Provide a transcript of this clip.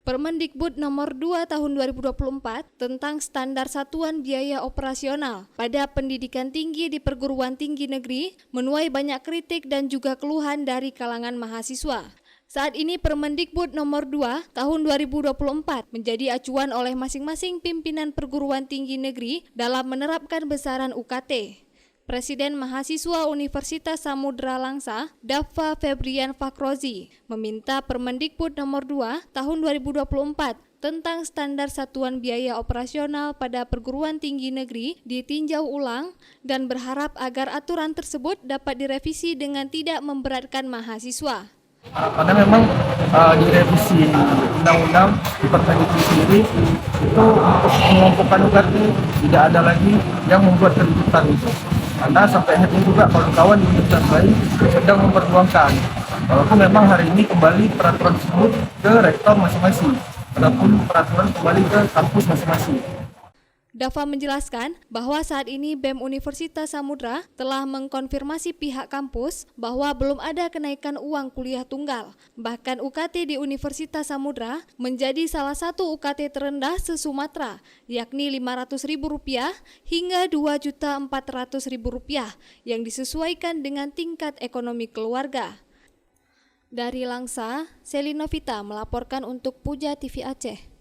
Permendikbud nomor 2 tahun 2024 tentang standar satuan biaya operasional pada pendidikan tinggi di perguruan tinggi negeri menuai banyak kritik dan juga keluhan dari kalangan mahasiswa. Saat ini Permendikbud nomor 2 tahun 2024 menjadi acuan oleh masing-masing pimpinan perguruan tinggi negeri dalam menerapkan besaran UKT. Presiden Mahasiswa Universitas Samudra Langsa, Daffa Febrian Fakrozi, meminta Permendikbud nomor 2 tahun 2024 tentang standar satuan biaya operasional pada perguruan tinggi negeri ditinjau ulang dan berharap agar aturan tersebut dapat direvisi dengan tidak memberatkan mahasiswa. Karena memang di revisi undang-undang di Permendikbud sendiri itu untuk mengelompokkan UKT tidak ada lagi yang membuat keributan itu. Karena sampai hari ini juga kawan-kawan di Universitas lain sedang memperjuangkan walaupun memang hari ini kembali peraturan tersebut ke rektor masing-masing ataupun peraturan kembali ke kampus masing-masing. Daffa menjelaskan bahwa saat ini BEM Universitas Samudra telah mengkonfirmasi pihak kampus bahwa belum ada kenaikan uang kuliah tunggal. Bahkan UKT di Universitas Samudra menjadi salah satu UKT terendah se-Sumatera, yakni Rp500.000 hingga Rp2.400.000 yang disesuaikan dengan tingkat ekonomi keluarga. Dari Langsa, Selinovita melaporkan untuk Puja TV Aceh.